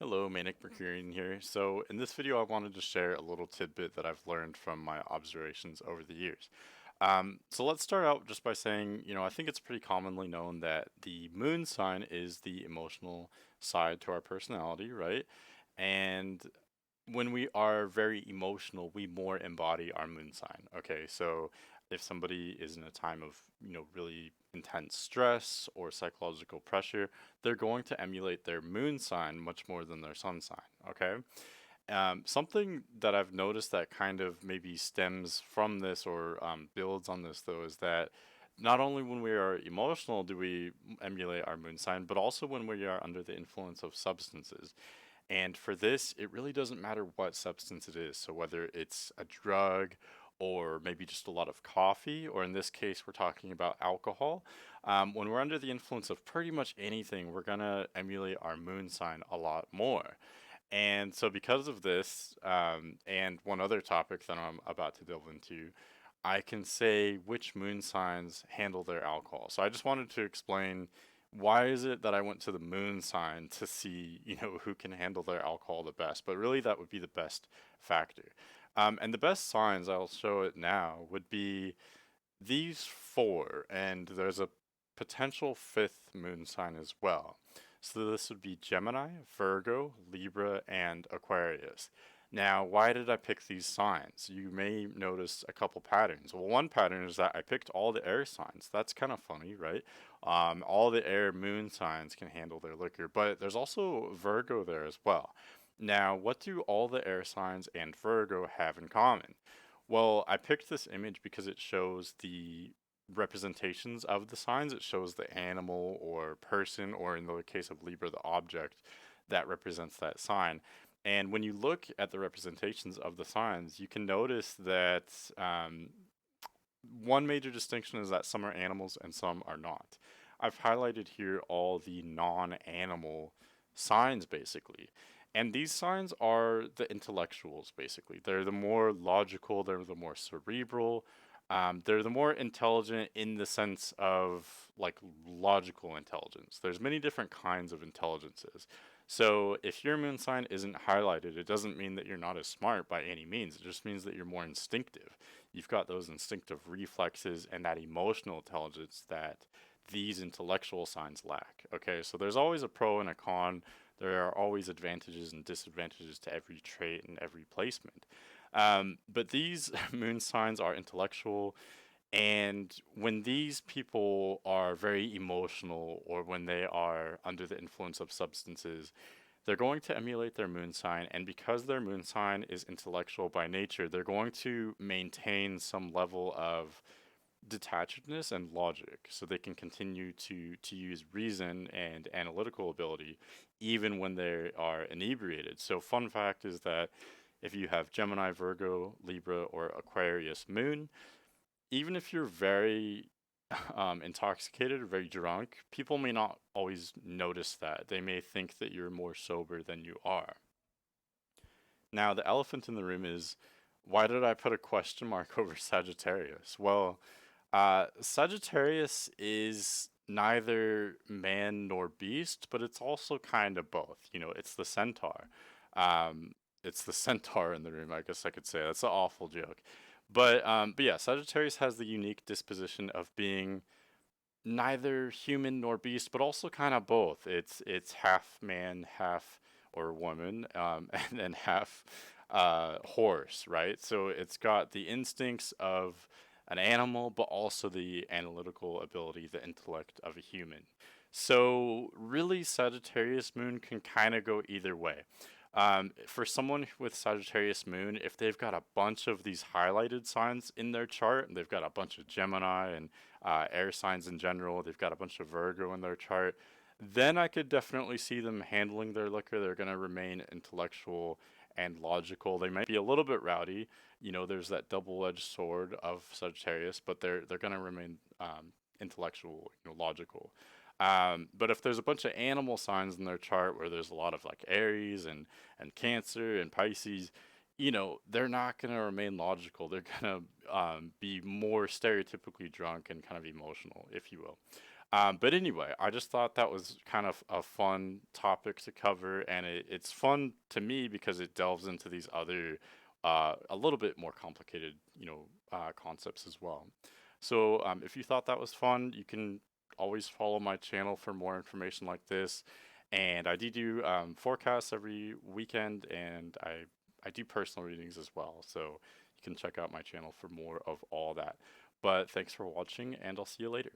Hello, manic.mercurian here. So in this video, I wanted to share a little tidbit that I've learned from my observations over the years. So let's start out just by saying, I think it's pretty commonly known that the moon sign is the emotional side to our personality, right? And when we are very emotional, we more embody our moon sign. Okay, so if somebody is in a time of, really intense stress or psychological pressure, they're going to emulate their moon sign much more than their sun sign. Okay, something that I've noticed that kind of maybe stems from this or builds on this, though, is that not only when we are emotional do we emulate our moon sign, but also when we are under the influence of substances. And for this, it really doesn't matter what substance it is. So whether it's a drug or maybe just a lot of coffee, or in this case, we're talking about alcohol. When we're under the influence of pretty much anything, we're going to emulate our moon sign a lot more. And so, because of this, and one other topic that I'm about to delve into, I can say which moon signs handle their alcohol. So, I just wanted to explain why is it that I went to the moon sign to see, who can handle their alcohol the best. But really, that would be the best factor. And the best signs, I'll show it now, would be these four, and there's a potential fifth moon sign as well. So this would be Gemini, Virgo, Libra, and Aquarius. Now, why did I pick these signs? You may notice a couple patterns. Well, one pattern is that I picked all the air signs. That's kind of funny, right? All the air moon signs can handle their liquor, but there's also Virgo there as well. Now, what do all the air signs and Virgo have in common? Well, I picked this image because it shows the representations of the signs. It shows the animal or person, or in the case of Libra, the object that represents that sign. And when you look at the representations of the signs, you can notice that one major distinction is that some are animals and some are not. I've highlighted here all the non animal signs basically. And these signs are the intellectuals basically. They're the more logical, they're the more cerebral, they're the more intelligent in the sense of like logical intelligence. There's many different kinds of intelligences. So if your moon sign isn't highlighted, it doesn't mean that you're not as smart by any means. It just means that you're more instinctive. You've got those instinctive reflexes and that emotional intelligence that these intellectual signs lack. Okay, so there's always a pro and a con. There are always advantages and disadvantages to every trait and every placement. But these moon signs are intellectual, and when these people are very emotional or when they are under the influence of substances, they're going to emulate their moon sign. And because their moon sign is intellectual by nature, they're going to maintain some level of detachedness and logic so they can continue to use reason and analytical ability even when they are inebriated. So fun fact is that if you have Gemini, Virgo, Libra, or Aquarius moon, even if you're very intoxicated or very drunk, people may not always notice that. They may think that you're more sober than you are. Now, the elephant in the room is, why did I put a question mark over Sagittarius? Well, Sagittarius is neither man nor beast, but it's also kind of both. It's the centaur. It's the centaur in the room, I guess I could say. That's an awful joke. But yeah, Sagittarius has the unique disposition of being neither human nor beast, but also kind of both. It's half man, half or woman, and then half horse, right? So it's got the instincts of an animal, but also the analytical ability, the intellect of a human. So really, Sagittarius moon can kind of go either way. For someone with Sagittarius moon, if they've got a bunch of these highlighted signs in their chart, and they've got a bunch of Gemini and air signs in general, they've got a bunch of Virgo in their chart, then I could definitely see them handling their liquor. They're going to remain intellectual and logical. They might be a little bit rowdy. There's that double-edged sword of Sagittarius, but they're going to remain intellectual, logical. But if there's a bunch of animal signs in their chart where there's a lot of like Aries and Cancer and Pisces, they're not going to remain logical. They're going to be more stereotypically drunk and kind of emotional, if you will. But anyway, I just thought that was kind of a fun topic to cover, and it's fun to me because it delves into these other, a little bit more complicated, concepts as well. So, if you thought that was fun, you can always follow my channel for more information like this. And I do forecasts every weekend, and I do personal readings as well. So you can check out my channel for more of all that. But thanks for watching, and I'll see you later.